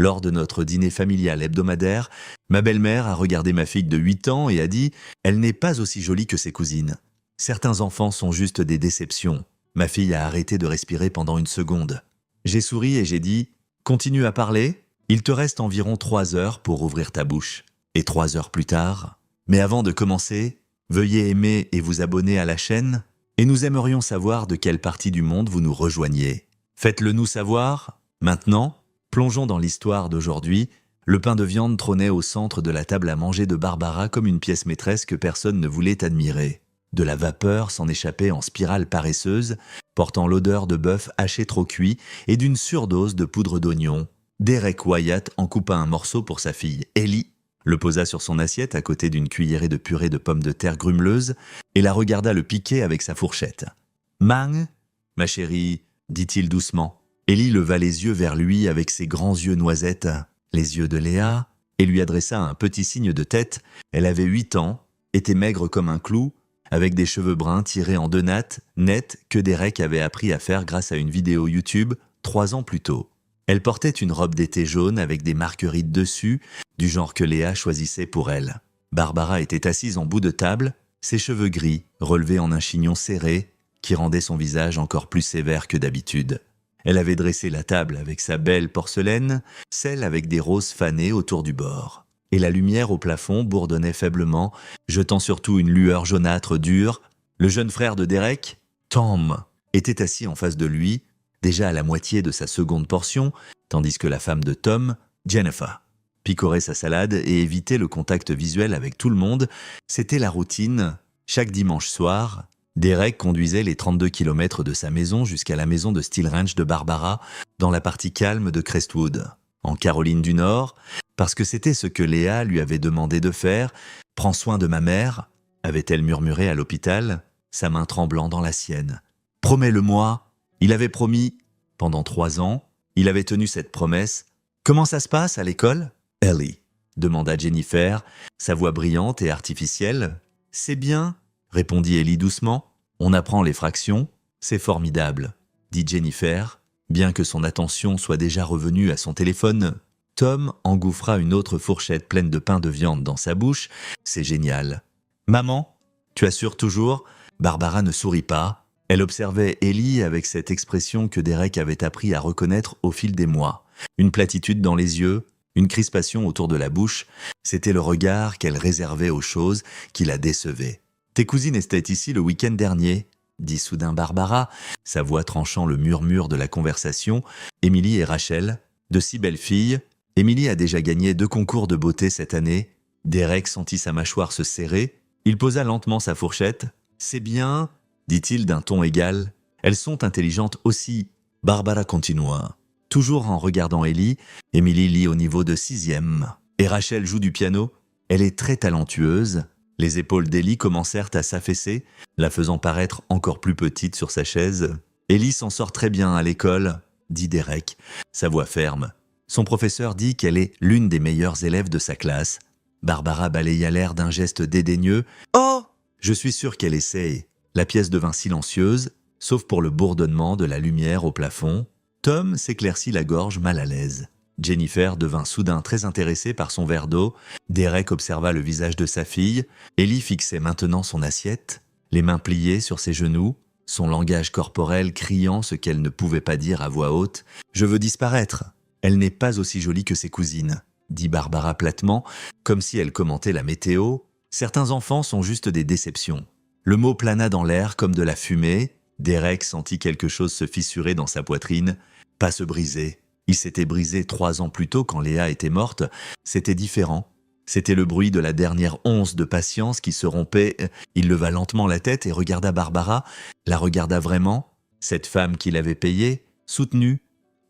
Lors de notre dîner familial hebdomadaire, ma belle-mère a regardé ma fille de 8 ans et a dit « Elle n'est pas aussi jolie que ses cousines. Certains enfants sont juste des déceptions. » Ma fille a arrêté de respirer pendant une seconde. J'ai souri et j'ai dit « Continue à parler, il te reste environ 3 heures pour ouvrir ta bouche. » Et 3 heures plus tard, « Mais avant de commencer, veuillez aimer et vous abonner à la chaîne et nous aimerions savoir de quelle partie du monde vous nous rejoignez. Faites-le nous savoir. Maintenant, plongeons dans l'histoire d'aujourd'hui. Le pain de viande trônait au centre de la table à manger de Barbara comme une pièce maîtresse que personne ne voulait admirer. De la vapeur s'en échappait en spirale paresseuse, portant l'odeur de bœuf haché trop cuit et d'une surdose de poudre d'oignon. Derek Wyatt en coupa un morceau pour sa fille Ellie, le posa sur son assiette à côté d'une cuillerée de purée de pommes de terre grumeleuse et la regarda le piquer avec sa fourchette. « Mang, ma chérie, dit-il doucement. Ellie leva les yeux vers lui avec ses grands yeux noisettes, les yeux de Léa, et lui adressa un petit signe de tête. Elle avait 8 ans, était maigre comme un clou, avec des cheveux bruns tirés en 2 nattes, nettes, que Derek avait appris à faire grâce à une vidéo YouTube 3 ans plus tôt. Elle portait une robe d'été jaune avec des marguerites dessus, du genre que Léa choisissait pour elle. Barbara était assise en bout de table, ses cheveux gris, relevés en un chignon serré, qui rendait son visage encore plus sévère que d'habitude. Elle avait dressé la table avec sa belle porcelaine, celle avec des roses fanées autour du bord. Et la lumière au plafond bourdonnait faiblement, jetant surtout une lueur jaunâtre dure. Le jeune frère de Derek, Tom, était assis en face de lui, déjà à la moitié de sa seconde portion, tandis que la femme de Tom, Jennifer, picorait sa salade et évitait le contact visuel avec tout le monde. C'était la routine. Chaque dimanche soir, Derek conduisait les 32 kilomètres de sa maison jusqu'à la maison de Steel Ranch de Barbara, dans la partie calme de Crestwood, en Caroline du Nord, parce que c'était ce que Léa lui avait demandé de faire. « Prends soin de ma mère », avait-elle murmuré à l'hôpital, sa main tremblant dans la sienne. « Promets-le-moi ». Il avait promis, pendant 3 ans, il avait tenu cette promesse. « Comment ça se passe à l'école ?» « Ellie », demanda Jennifer, sa voix brillante et artificielle. « C'est bien », répondit Ellie doucement. « On apprend les fractions, c'est formidable », dit Jennifer, bien que son attention soit déjà revenue à son téléphone. Tom engouffra une autre fourchette pleine de pain de viande dans sa bouche. « C'est génial. »« Maman, tu assures toujours ?» Barbara ne sourit pas. Elle observait Ellie avec cette expression que Derek avait appris à reconnaître au fil des mois. Une platitude dans les yeux, une crispation autour de la bouche. C'était le regard qu'elle réservait aux choses qui la décevaient. « Tes cousines étaient ici le week-end dernier », dit soudain Barbara, sa voix tranchant le murmure de la conversation. « Émilie et Rachel, de si belles filles. Émilie a déjà gagné 2 concours de beauté cette année. » Derek sentit sa mâchoire se serrer. Il posa lentement sa fourchette. « C'est bien », dit-il d'un ton égal. « Elles sont intelligentes aussi. » Barbara continua. Toujours en regardant Ellie, Émilie lit au niveau de 6e. Et Rachel joue du piano. Elle est très talentueuse. Les épaules d'Ellie commencèrent à s'affaisser, la faisant paraître encore plus petite sur sa chaise. « Ellie s'en sort très bien à l'école, » dit Derek, sa voix ferme. Son professeur dit qu'elle est l'une des meilleures élèves de sa classe. Barbara balaya l'air d'un geste dédaigneux. « Oh !» Je suis sûr qu'elle essaye. La pièce devint silencieuse, sauf pour le bourdonnement de la lumière au plafond. Tom s'éclaircit la gorge mal à l'aise. Jennifer devint soudain très intéressée par son verre d'eau. Derek observa le visage de sa fille. Ellie fixait maintenant son assiette, les mains pliées sur ses genoux, son langage corporel criant ce qu'elle ne pouvait pas dire à voix haute. « Je veux disparaître. Elle n'est pas aussi jolie que ses cousines, » dit Barbara platement, comme si elle commentait la météo. « Certains enfants sont juste des déceptions. » Le mot plana dans l'air comme de la fumée. Derek sentit quelque chose se fissurer dans sa poitrine. Pas se briser. Il s'était brisé 3 ans plus tôt quand Léa était morte. C'était différent. C'était le bruit de la dernière once de patience qui se rompait. Il leva lentement la tête et regarda Barbara. La regarda vraiment. Cette femme qu'il avait payée, soutenue,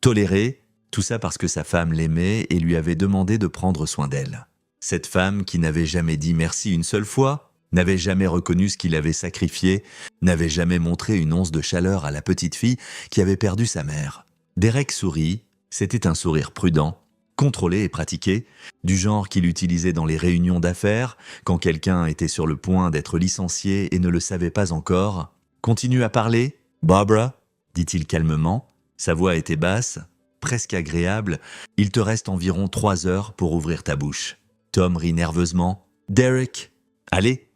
tolérée. Tout ça parce que sa femme l'aimait et lui avait demandé de prendre soin d'elle. Cette femme qui n'avait jamais dit merci une seule fois, n'avait jamais reconnu ce qu'il avait sacrifié, n'avait jamais montré une once de chaleur à la petite fille qui avait perdu sa mère. Derek sourit. C'était un sourire prudent, contrôlé et pratiqué, du genre qu'il utilisait dans les réunions d'affaires, quand quelqu'un était sur le point d'être licencié et ne le savait pas encore. « Continue à parler, Barbara », dit-il calmement. Sa voix était basse. presque agréable, il te reste environ 3 heures pour ouvrir ta bouche. Tom rit nerveusement. Derek, allez,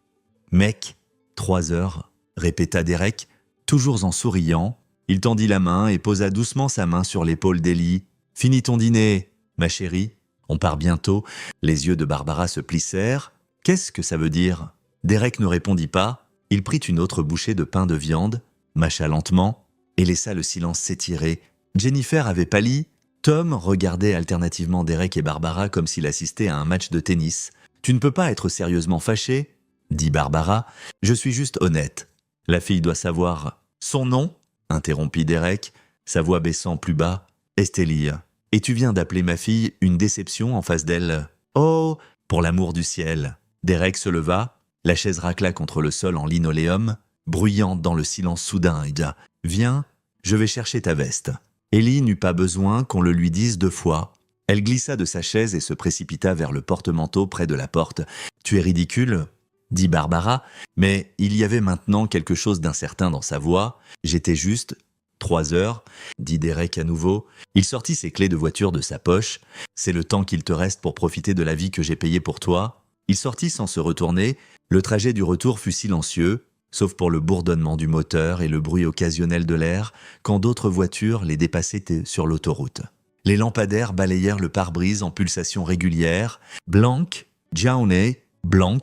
mec, 3 heures, répéta Derek, toujours en souriant. Il tendit la main et posa doucement sa main sur l'épaule d'Ellie. Finis ton dîner, ma chérie. On part bientôt. Les yeux de Barbara se plissèrent. Qu'est-ce que ça veut dire? Derek ne répondit pas. Il prit une autre bouchée de pain de viande, mâcha lentement et laissa le silence s'étirer. Jennifer avait pâli. Tom regardait alternativement Derek et Barbara comme s'il assistait à un match de tennis. « Tu ne peux pas être sérieusement fâché ?» dit Barbara. « Je suis juste honnête. La fille doit savoir. »« Son nom ?» interrompit Derek, sa voix baissant plus bas. « Estélie. Et tu viens d'appeler ma fille une déception en face d'elle. Oh, pour l'amour du ciel !» Derek se leva. La chaise racla contre le sol en linoléum, bruyante dans le silence soudain. « Viens, je vais chercher ta veste. » Ellie n'eut pas besoin qu'on le lui dise 2 fois. Elle glissa de sa chaise et se précipita vers le porte-manteau près de la porte. « Tu es ridicule ?» dit Barbara, mais il y avait maintenant quelque chose d'incertain dans sa voix. « J'étais juste 3 heures, dit Derek à nouveau. Il sortit ses clés de voiture de sa poche. « C'est le temps qu'il te reste pour profiter de la vie que j'ai payée pour toi. » Il sortit sans se retourner. Le trajet du retour fut silencieux, sauf pour le bourdonnement du moteur et le bruit occasionnel de l'air quand d'autres voitures les dépassaient sur l'autoroute. Les lampadaires balayèrent le pare-brise en pulsations régulières. Blanc, Jaunay, blanc,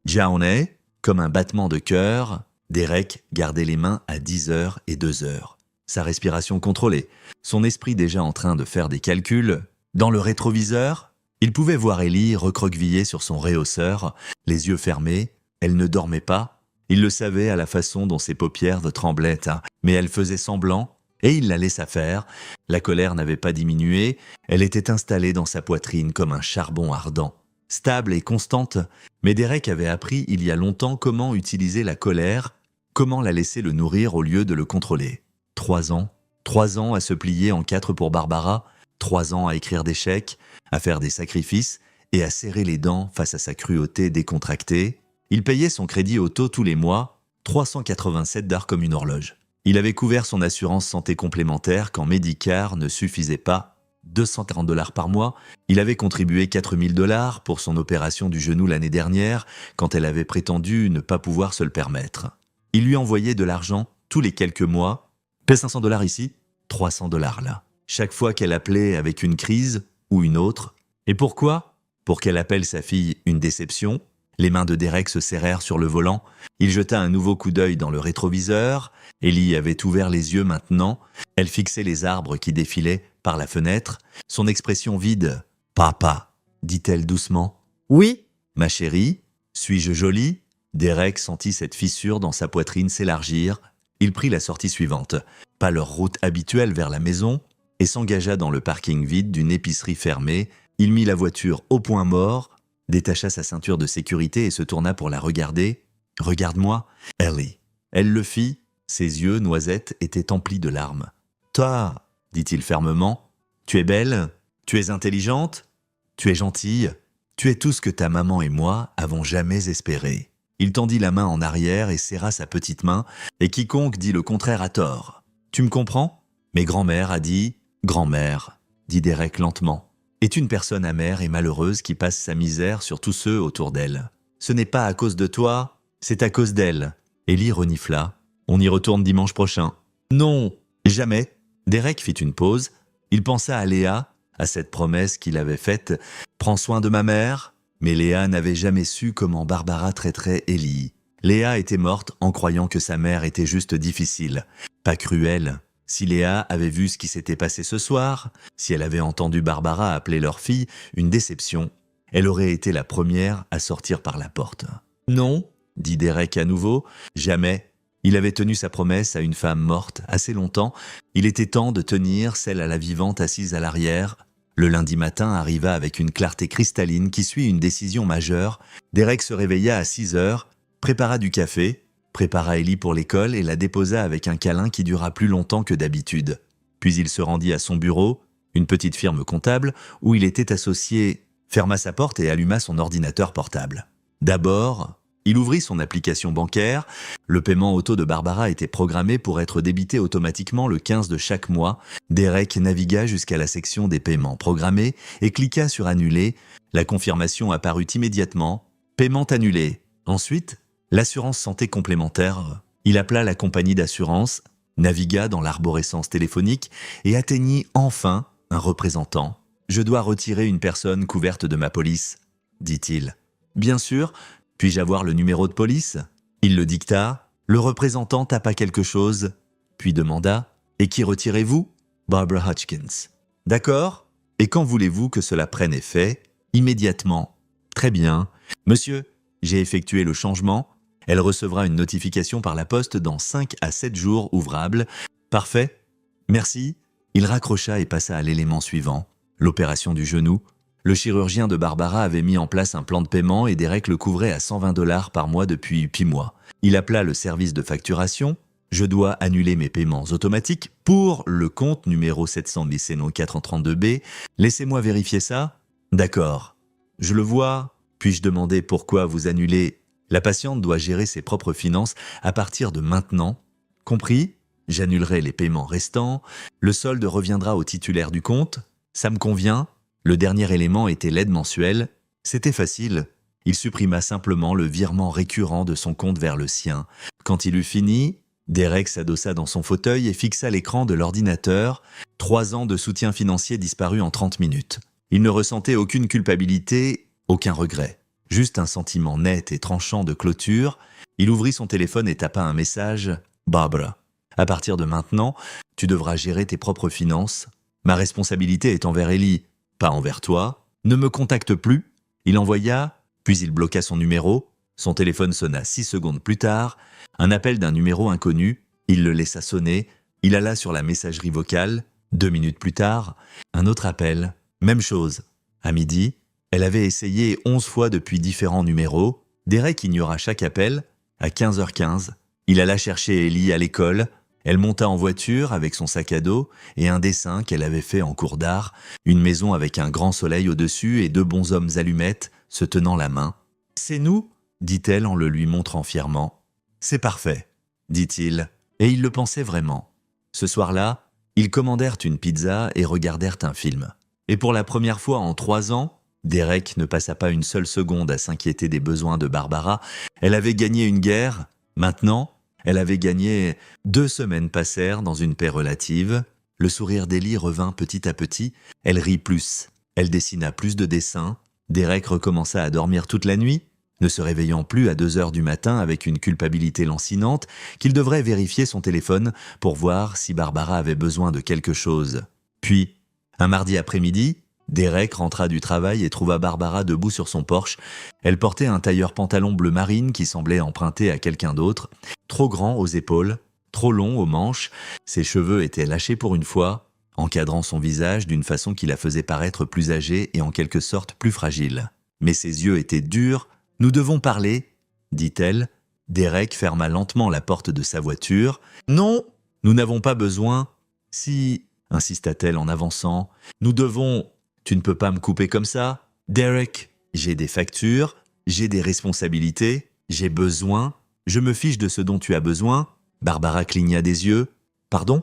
Jaunay, comme un battement de cœur. Derek gardait les mains à 10 heures et 2 heures. Sa respiration contrôlée, son esprit déjà en train de faire des calculs. Dans le rétroviseur, il pouvait voir Ellie recroquevillée sur son réhausseur, les yeux fermés. Elle ne dormait pas. Il le savait à la façon dont ses paupières tremblaient, mais elle faisait semblant, et il la laissa faire. La colère n'avait pas diminué, elle était installée dans sa poitrine comme un charbon ardent. Stable et constante, mais Derek avait appris il y a longtemps comment utiliser la colère, comment la laisser le nourrir au lieu de le contrôler. 3 ans, 3 ans à se plier en 4 pour Barbara, 3 ans à écrire des chèques, à faire des sacrifices et à serrer les dents face à sa cruauté décontractée. Il payait son crédit auto tous les mois, 387 $ comme une horloge. Il avait couvert son assurance santé complémentaire quand Medicare ne suffisait pas, 240 $ par mois. Il avait contribué 4 000 $ pour son opération du genou l'année dernière quand elle avait prétendu ne pas pouvoir se le permettre. Il lui envoyait de l'argent tous les quelques mois. Paie 500 $ ici, 300 $ là. Chaque fois qu'elle appelait avec une crise ou une autre. Et pourquoi? Pour qu'elle appelle sa fille une déception. Les mains de Derek se serrèrent sur le volant. Il jeta un nouveau coup d'œil dans le rétroviseur. Ellie avait ouvert les yeux maintenant. Elle fixait les arbres qui défilaient par la fenêtre. Son expression vide. « Papa », dit-elle doucement. « Oui, ma chérie. Suis-je jolie ?» Derek sentit cette fissure dans sa poitrine s'élargir. Il prit la sortie suivante, pas leur route habituelle vers la maison, et s'engagea dans le parking vide d'une épicerie fermée. Il mit la voiture au point mort, détacha sa ceinture de sécurité et se tourna pour la regarder. « Regarde-moi, Ellie. » Elle le fit. Ses yeux, noisettes, étaient emplis de larmes. « Toi, dit-il fermement, tu es belle, tu es intelligente, tu es gentille, tu es tout ce que ta maman et moi avons jamais espéré. » Il tendit la main en arrière et serra sa petite main, et quiconque dit le contraire a tort. « Tu me comprends ?» Mais grand-mère a dit « Grand-mère », dit Derek lentement, est une personne amère et malheureuse qui passe sa misère sur tous ceux autour d'elle. Ce n'est pas à cause de toi, c'est à cause d'elle. Ellie renifla. On y retourne dimanche prochain. Non, jamais. Derek fit une pause. Il pensa à Léa, à cette promesse qu'il avait faite. Prends soin de ma mère. Mais Léa n'avait jamais su comment Barbara traiterait Ellie. Léa était morte en croyant que sa mère était juste difficile, pas cruelle. Si Léa avait vu ce qui s'était passé ce soir, si elle avait entendu Barbara appeler leur fille une déception, elle aurait été la première à sortir par la porte. « Non, dit Derek à nouveau, jamais. » Il avait tenu sa promesse à une femme morte assez longtemps. Il était temps de tenir celle à la vivante assise à l'arrière. Le lundi matin arriva avec une clarté cristalline qui suit une décision majeure. Derek se réveilla à 6 heures, prépara du café, prépara Ellie pour l'école et la déposa avec un câlin qui dura plus longtemps que d'habitude. Puis il se rendit à son bureau, une petite firme comptable, où il était associé, ferma sa porte et alluma son ordinateur portable. D'abord, Il ouvrit son application bancaire. Le paiement auto de Barbara était programmé pour être débité automatiquement le 15 de chaque mois. Derek navigua jusqu'à la section des paiements programmés et cliqua sur Annuler. La confirmation apparut immédiatement. Paiement annulé. Ensuite, l'assurance santé complémentaire. Il appela la compagnie d'assurance, navigua dans l'arborescence téléphonique et atteignit enfin un représentant. « Je dois retirer une personne couverte de ma police », dit-il. « Bien sûr. Puis-je avoir le numéro de police ?» Il le dicta. Le représentant tapa quelque chose, puis demanda « Et qui retirez-vous ?»« Barbara Hutchins. »« D'accord. Et quand voulez-vous que cela prenne effet ?»« Immédiatement. »« Très bien. Monsieur, j'ai effectué le changement. Elle recevra une notification par la poste dans 5 à 7 jours ouvrables. »« Parfait. Merci. » Il raccrocha et passa à l'élément suivant. L'opération du genou. Le chirurgien de Barbara avait mis en place un plan de paiement et Derek le couvrait à 120 $ par mois depuis 8 mois. Il appela le service de facturation. « Je dois annuler mes paiements automatiques pour le compte numéro 700 Lycéno 432B. Laissez-moi vérifier ça. »« D'accord. Je le vois. Puis-je demander pourquoi vous annulez ? La patiente doit gérer ses propres finances à partir de maintenant. Compris ? J'annulerai les paiements restants. Le solde reviendra au titulaire du compte. Ça me convient. » Le dernier élément était l'aide mensuelle. C'était facile. Il supprima simplement le virement récurrent de son compte vers le sien. Quand il eut fini, Derek s'adossa dans son fauteuil et fixa l'écran de l'ordinateur. 3 ans de soutien financier disparus en 30 minutes. Il ne ressentait aucune culpabilité, aucun regret. Juste un sentiment net et tranchant de clôture. Il ouvrit son téléphone et tapa un message. « Barbara, à partir de maintenant, tu devras gérer tes propres finances. Ma responsabilité est envers Ellie, pas envers toi. Ne me contacte plus. » Il envoya, puis il bloqua son numéro. Son téléphone sonna 6 secondes plus tard. Un appel d'un numéro inconnu. Il le laissa sonner. Il alla sur la messagerie vocale. 2 minutes plus tard, un autre appel. Même chose. À midi, elle avait essayé 11 fois depuis différents numéros. Derek ignora chaque appel. À 15h15, il alla chercher Ellie à l'école. Elle monta en voiture avec son sac à dos et un dessin qu'elle avait fait en cours d'art, une maison avec un grand soleil au-dessus et 2 bonshommes allumettes se tenant la main. « C'est nous ?» dit-elle en le lui montrant fièrement. « C'est parfait », dit-il, et il le pensait vraiment. Ce soir-là, ils commandèrent une pizza et regardèrent un film. Et pour la première fois en 3 ans, Derek ne passa pas une seule seconde à s'inquiéter des besoins de Barbara. Elle avait gagné une guerre. Maintenant, elle avait gagné. 2 semaines passèrent dans une paix relative. Le sourire d'Ellie revint petit à petit. Elle rit plus. Elle dessina plus de dessins. Derek recommença à dormir toute la nuit, ne se réveillant plus à 2 heures du matin avec une culpabilité lancinante qu'il devrait vérifier son téléphone pour voir si Barbara avait besoin de quelque chose. Puis, un mardi après-midi, Derek rentra du travail et trouva Barbara debout sur son porche. Elle portait un tailleur pantalon bleu marine qui semblait emprunté à quelqu'un d'autre, trop grand aux épaules, trop long aux manches. Ses cheveux étaient lâchés pour une fois, encadrant son visage d'une façon qui la faisait paraître plus âgée et en quelque sorte plus fragile. Mais ses yeux étaient durs. « Nous devons parler », dit-elle. Derek ferma lentement la porte de sa voiture. « Non, nous n'avons pas besoin. »« Si, » insista-t-elle en avançant, « nous devons... » « Tu ne peux pas me couper comme ça, Derek. J'ai des factures, j'ai des responsabilités, j'ai besoin. Je me fiche de ce dont tu as besoin. » Barbara cligna des yeux. « Pardon ?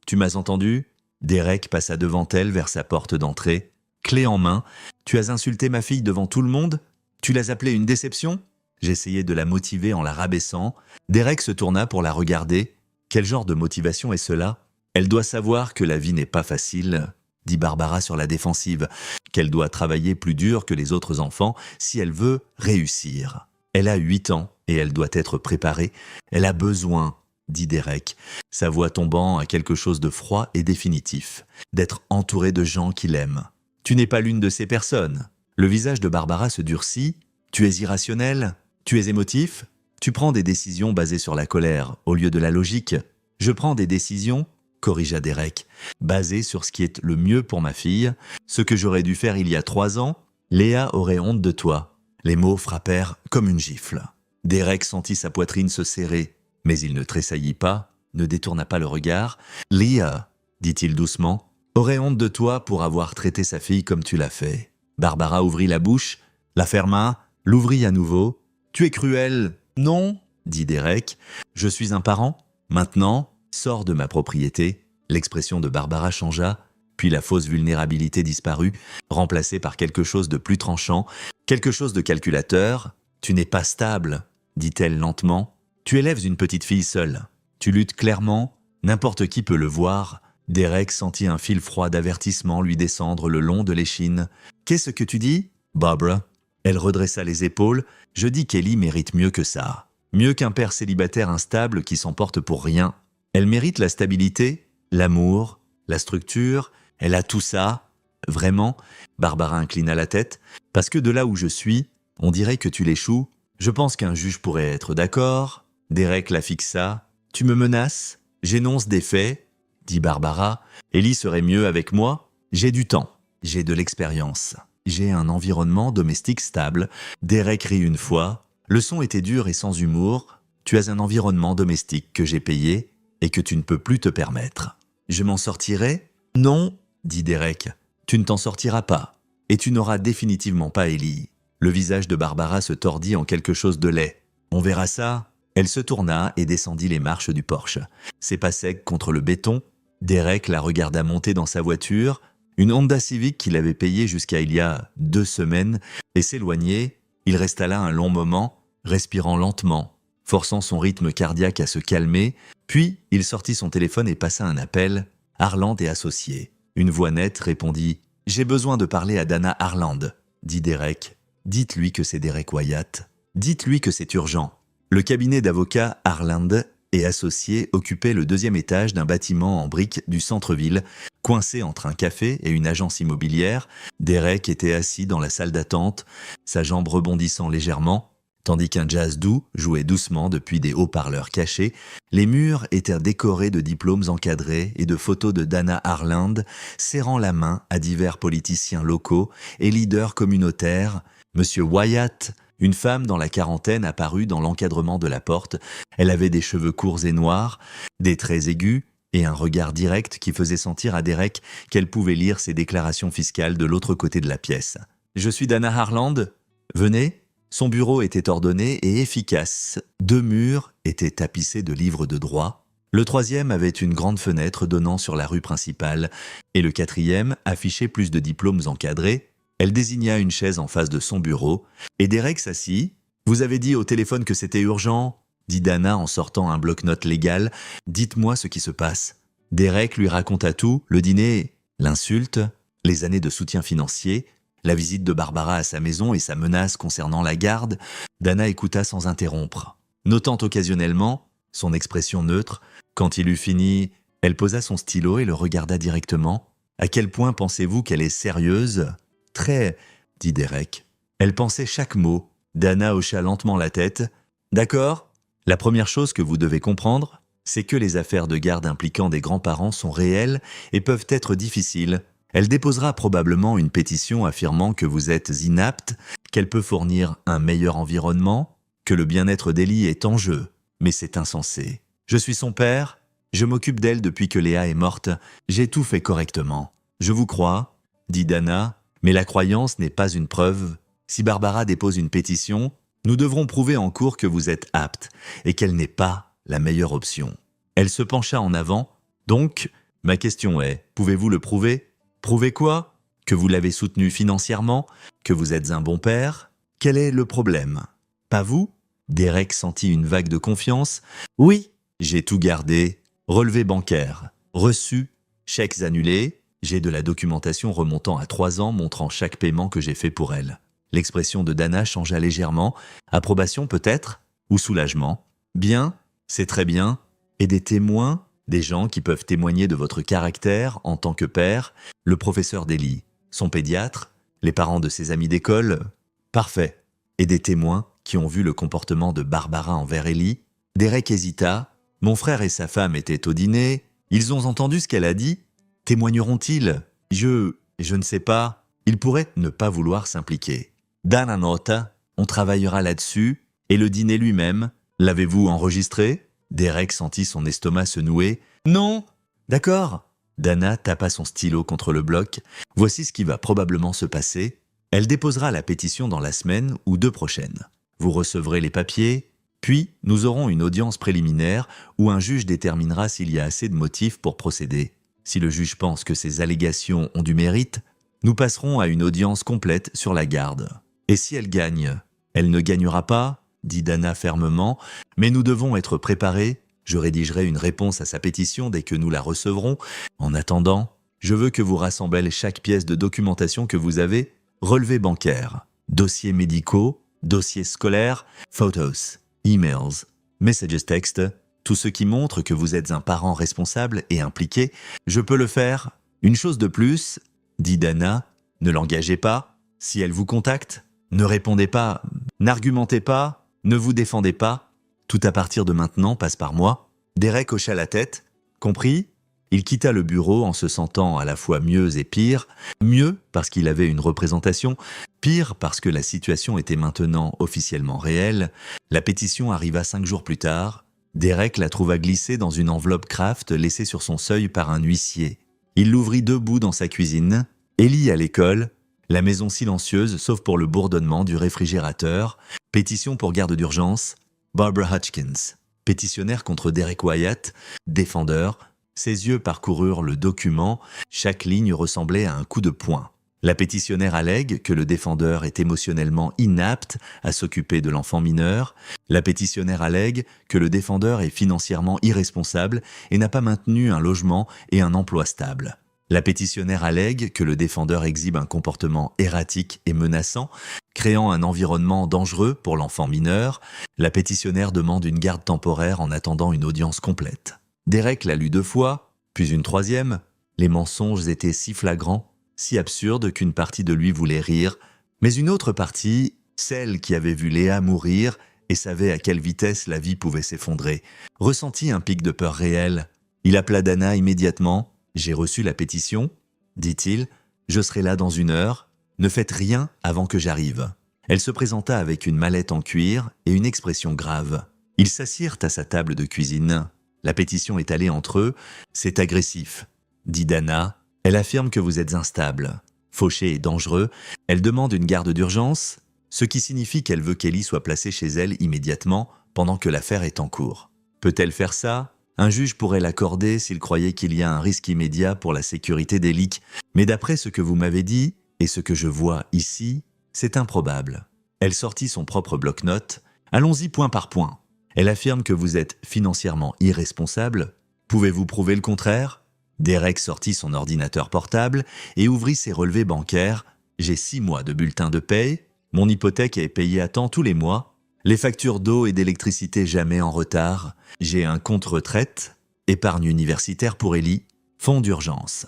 Tu m'as entendu ?» Derek passa devant elle vers sa porte d'entrée. Clé en main. « Tu as insulté ma fille devant tout le monde ? Tu l'as appelée une déception ?» J'essayais de la motiver en la rabaissant. Derek se tourna pour la regarder. « Quel genre de motivation est cela ? Elle doit savoir que la vie n'est pas facile. » dit Barbara sur la défensive, qu'elle doit travailler plus dur que les autres enfants si elle veut réussir. Elle a 8 ans et elle doit être préparée. Elle a besoin, dit Derek, sa voix tombant à quelque chose de froid et définitif, d'être entourée de gens qui l'aiment. Tu n'es pas l'une de ces personnes. Le visage de Barbara se durcit. Tu es irrationnel, tu es émotif, tu prends des décisions basées sur la colère au lieu de la logique. Je prends des décisions, corrigea Derek, basé sur ce qui est le mieux pour ma fille. Ce que j'aurais dû faire il y a 3 ans, Léa aurait honte de toi. Les mots frappèrent comme une gifle. Derek sentit sa poitrine se serrer, mais il ne tressaillit pas, ne détourna pas le regard. « Léa, dit-il doucement, aurait honte de toi pour avoir traité sa fille comme tu l'as fait. » Barbara ouvrit la bouche, la ferma, l'ouvrit à nouveau. « Tu es cruel. Non, dit Derek. Je suis un parent. Maintenant, sors de ma propriété. L'expression de Barbara changea, puis la fausse vulnérabilité disparut, remplacée par quelque chose de plus tranchant, quelque chose de calculateur. Tu n'es pas stable, dit-elle lentement. Tu élèves une petite fille seule. Tu luttes clairement. N'importe qui peut le voir. Derek sentit un fil froid d'avertissement lui descendre le long de l'échine. « Qu'est-ce que tu dis, Barbara ?» Elle redressa les épaules. « Je dis qu'Ellie mérite mieux que ça. Mieux qu'un père célibataire instable qui s'emporte pour rien. Elle mérite la stabilité, l'amour, la structure. Elle a tout ça. » Vraiment, Barbara inclina la tête. « Parce que de là où je suis, on dirait que tu l'échoues. Je pense qu'un juge pourrait être d'accord. » Derek la fixa. « Tu me menaces? J'énonce des faits. » dit Barbara. « Ellie serait mieux avec moi. J'ai du temps. J'ai de l'expérience. J'ai un environnement domestique stable. » Derek rit une fois. Le son était dur et sans humour. « Tu as un environnement domestique que j'ai payé et que tu ne peux plus te permettre. »« Je m'en sortirai ?»« Non, dit Derek. Tu ne t'en sortiras pas. Et tu n'auras définitivement pas Ellie. » Le visage de Barbara se tordit en quelque chose de laid. « On verra ça. » Elle se tourna et descendit les marches du porche. Ses pas secs contre le béton. Derek la regarda monter dans sa voiture, une Honda Civic qu'il avait payée jusqu'à il y a 2 semaines, et s'éloigner. Il resta là un long moment, respirant lentement, forçant son rythme cardiaque à se calmer, puis il sortit son téléphone et passa un appel. Harland et associés. Une voix nette répondit « J'ai besoin de parler à Dana Harland », dit Derek. « Dites-lui que c'est Derek Wyatt. Dites-lui que c'est urgent. » Le cabinet d'avocats Harland et associés occupait le 2e étage d'un bâtiment en briques du centre-ville, coincé entre un café et une agence immobilière. Derek était assis dans la salle d'attente, sa jambe rebondissant légèrement, tandis qu'un jazz doux jouait doucement depuis des haut-parleurs cachés. Les murs étaient décorés de diplômes encadrés et de photos de Dana Harland, serrant la main à divers politiciens locaux et leaders communautaires. Monsieur Wyatt, une femme dans la quarantaine apparut dans l'encadrement de la porte. Elle avait des cheveux courts et noirs, des traits aigus et un regard direct qui faisait sentir à Derek qu'elle pouvait lire ses déclarations fiscales de l'autre côté de la pièce. « Je suis Dana Harland. Venez ?» Son bureau était ordonné et efficace. 2 murs étaient tapissés de livres de droit. Le 3e avait une grande fenêtre donnant sur la rue principale et le 4e affichait plus de diplômes encadrés. Elle désigna une chaise en face de son bureau, et Derek s'assit. « Vous avez dit au téléphone que c'était urgent ?» dit Dana en sortant un bloc-notes légal. « Dites-moi ce qui se passe. » Derek lui raconta tout, le dîner, l'insulte, les années de soutien financier, la visite de Barbara à sa maison et sa menace concernant la garde. Dana écouta sans interrompre, notant occasionnellement son expression neutre. Quand il eut fini, elle posa son stylo et le regarda directement. « À quel point pensez-vous qu'elle est sérieuse ?» « Très, dit Derek. Elle pensait chaque mot. Dana hocha lentement la tête. « D'accord. La première chose que vous devez comprendre, c'est que les affaires de garde impliquant des grands-parents sont réelles et peuvent être difficiles. Elle déposera probablement une pétition affirmant que vous êtes inapte, qu'elle peut fournir un meilleur environnement, que le bien-être d'Ellie est en jeu. Mais c'est insensé. Je suis son père. Je m'occupe d'elle depuis que Léa est morte. J'ai tout fait correctement. Je vous crois, dit Dana. Mais la croyance n'est pas une preuve. Si Barbara dépose une pétition, nous devrons prouver en cours que vous êtes apte et qu'elle n'est pas la meilleure option. » Elle se pencha en avant. « Donc, ma question est, pouvez-vous le prouver ? Prouver quoi ? Que vous l'avez soutenue financièrement ? Que vous êtes un bon père ? Quel est le problème ? Pas vous ? » Derek sentit une vague de confiance. « Oui, j'ai tout gardé. Relevé bancaire, reçu, chèques annulés. J'ai de la documentation remontant à 3 ans montrant chaque paiement que j'ai fait pour elle. » L'expression de Dana changea légèrement. Approbation peut-être ? Ou soulagement ? Bien, c'est très bien. Et des témoins ? Des gens qui peuvent témoigner de votre caractère en tant que père ? Le professeur d'Ellie, son pédiatre ? Les parents de ses amis d'école ? Parfait. Et des témoins qui ont vu le comportement de Barbara envers Ellie ? Derek hésita. Mon frère et sa femme étaient au dîner. Ils ont entendu ce qu'elle a dit ? Témoigneront-ils ? Je ne sais pas. Ils pourraient ne pas vouloir s'impliquer. Dana nota, on travaillera là-dessus. Et le dîner lui-même, l'avez-vous enregistré ? Derek sentit son estomac se nouer. Non ? D'accord. Dana tapa son stylo contre le bloc. Voici ce qui va probablement se passer. Elle déposera la pétition dans la semaine ou 2 prochaines. vous recevrez les papiers, puis nous aurons une audience préliminaire où un juge déterminera s'il y a assez de motifs pour procéder. Si le juge pense que ces allégations ont du mérite, nous passerons à une audience complète sur la garde. Et si elle gagne? Elle ne gagnera pas, dit Dana fermement, mais nous devons être préparés. Je rédigerai une réponse à sa pétition dès que nous la recevrons. En attendant, je veux que vous rassemblez chaque pièce de documentation que vous avez, relevés bancaires, dossiers médicaux, dossiers scolaires, photos, emails, messages textes, tout ce qui montre que vous êtes un parent responsable et impliqué. Je peux le faire. Une chose de plus, dit Dana, ne l'engagez pas. Si elle vous contacte, ne répondez pas, n'argumentez pas, ne vous défendez pas. Tout à partir de maintenant passe par moi. Derek hocha la tête. Compris? Il quitta le bureau en se sentant à la fois mieux et pire. Mieux parce qu'il avait une représentation, pire parce que la situation était maintenant officiellement réelle. La pétition arriva 5 jours plus tard. Derek la trouva glissée dans une enveloppe Kraft laissée sur son seuil par un huissier. Il l'ouvrit debout dans sa cuisine. Ellie à l'école. La maison silencieuse sauf pour le bourdonnement du réfrigérateur. Pétition pour garde d'urgence. Barbara Hutchins. Pétitionnaire contre Derek Wyatt. Défendeur. Ses yeux parcoururent le document, chaque ligne ressemblait à un coup de poing. La pétitionnaire allègue que le défendeur est émotionnellement inapte à s'occuper de l'enfant mineur. La pétitionnaire allègue que le défendeur est financièrement irresponsable et n'a pas maintenu un logement et un emploi stable. La pétitionnaire allègue que le défendeur exhibe un comportement erratique et menaçant, créant un environnement dangereux pour l'enfant mineur. La pétitionnaire demande une garde temporaire en attendant une audience complète. Derek l'a lu 2 fois, puis une 3e. Les mensonges étaient si flagrants, si absurdes qu'une partie de lui voulait rire, mais une autre partie, celle qui avait vu Léa mourir et savait à quelle vitesse la vie pouvait s'effondrer, ressentit un pic de peur réel. Il appela Dana immédiatement. « J'ai reçu la pétition, dit-il. Je serai là dans 1 heure. Ne faites rien avant que j'arrive. » Elle se présenta avec une mallette en cuir et une expression grave. Ils s'assirent à sa table de cuisine. La pétition étalée entre eux, c'est agressif, dit Dana. Elle affirme que vous êtes instable, fauché et dangereux. Elle demande une garde d'urgence, ce qui signifie qu'elle veut qu'Ellie soit placée chez elle immédiatement pendant que l'affaire est en cours. Peut-elle faire ça? Un juge pourrait l'accorder s'il croyait qu'il y a un risque immédiat pour la sécurité d'Ellie. Mais d'après ce que vous m'avez dit et ce que je vois ici, c'est improbable. Elle sortit son propre bloc-notes. Allons-y point par point. Elle affirme que vous êtes financièrement irresponsable. Pouvez-vous prouver le contraire? Derek sortit son ordinateur portable et ouvrit ses relevés bancaires. J'ai 6 mois de bulletin de paye. Mon hypothèque est payée à temps tous les mois. Les factures d'eau et d'électricité jamais en retard. J'ai un compte retraite. Épargne universitaire pour Ellie. Fonds d'urgence.